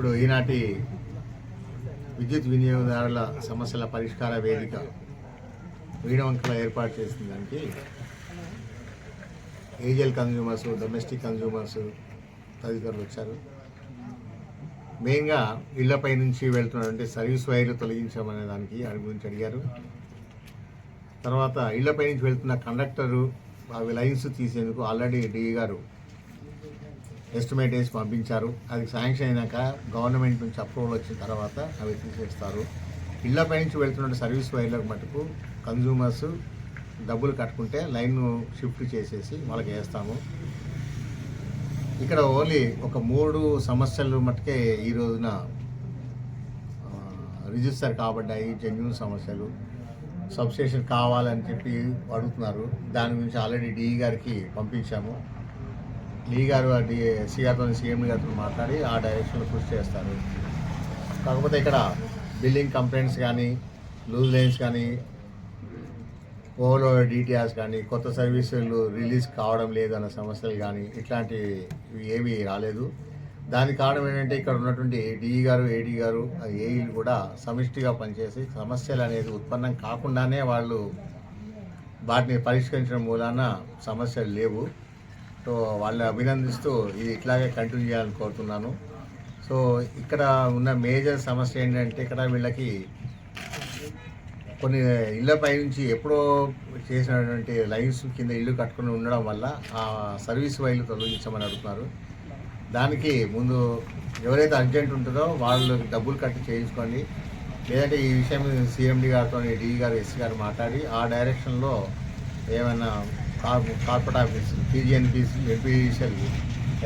ఇప్పుడు ఈనాటి విద్యుత్ వినియోగదారుల సమస్యల పరిష్కార వేదిక వీణవంకల ఏర్పాటు చేసిన దానికి ఏజిఎల్ కన్జ్యూమర్స్, డొమెస్టిక్ కన్జ్యూమర్స్ తదితరులు వచ్చారు. మెయిన్గా ఇళ్లపై నుంచి వెళ్తున్నటువంటి సర్వీస్ వైర్లు తొలగించమనే దానికి గురించి అడిగారు. తర్వాత ఇళ్లపై నుంచి వెళ్తున్న కండక్టరు అవి లైన్స్ తీసేందుకు ఆల్రెడీ డిఈ గారు ఎస్టిమేట్ వేసి పంపించారు. అది శాంక్షన్ అయినాక గవర్నమెంట్ నుంచి అప్రూవల్ వచ్చిన తర్వాత అవి తీసేస్తారు. ఇళ్లపై నుంచి వెళ్తున్న సర్వీస్ వైర్లకు మటుకు కన్జ్యూమర్స్ డబ్బులు కట్టుకుంటే లైన్ షిఫ్ట్ చేసేసి వాళ్ళకి వేస్తాము. ఇక్కడ ఓన్లీ ఒక 3 సమస్యలు మటుకే ఈ రోజున రిజిస్టర్ కాబడ్డాయి. జెన్యూన్ సమస్యలు, సబ్స్టేషన్ కావాలని చెప్పి అడుగుతున్నారు. దాని గురించి ఆల్రెడీ డిఈ గారికి పంపించాము. డిఈ గారు ఎస్సీ గారితో, సీఎం గారితో మాట్లాడి ఆ డైరెక్షన్లో కృషి చేస్తారు. కాకపోతే ఇక్కడ బిల్లింగ్ కంప్లైంట్స్ కానీ, లూజ్ లైన్స్ కానీ, ఓవర్లోడ్ డిటిఆర్స్ కానీ, కొత్త సర్వీసులు రిలీజ్ కావడం లేదు అన్న సమస్యలు కానీ ఇట్లాంటివి ఏమీ రాలేదు. దానికి కారణం ఏంటంటే ఇక్కడ ఉన్నటువంటి డిఈ గారు, ఏడీ గారు, ఏఈలు కూడా సమిష్టిగా పనిచేసి సమస్యలు అనేది ఉత్పన్నం కాకుండానే వాళ్ళు వాటిని పరిష్కరించడం మూలాన సమస్యలు లేవు. సో వాళ్ళని అభినందిస్తూ ఇది ఇట్లాగే కంటిన్యూ చేయాలని కోరుతున్నాను. సో ఇక్కడ ఉన్న మేజర్ సమస్య ఏంటంటే ఇక్కడ వీళ్ళకి కొన్ని ఇళ్లపై నుంచి ఎప్పుడో చేసినటువంటి లైన్స్ కింద ఇల్లు కట్టుకుని ఉండడం వల్ల ఆ సర్వీస్ వైర్లు తొలగించమని అడుగుతున్నారు. దానికి ముందు ఎవరైతే అర్జెంట్ ఉంటుందో వాళ్ళు డబ్బులు కట్టి చేయించుకోండి. లేదంటే ఈ విషయం సీఎండి గారితో, డిఈ గారు, ఎస్సీ గారు మాట్లాడి ఆ డైరెక్షన్లో ఏమైనా కార్పొరేట్ ఆఫీస్, టీజీఎన్పీసీ, ఎంపీసీఎల్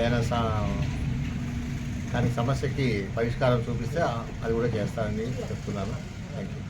ఏదైనా దానికి సమస్యకి పరిష్కారం చూపిస్తే అది కూడా చేస్తారని చెప్తున్నాను. Thank you.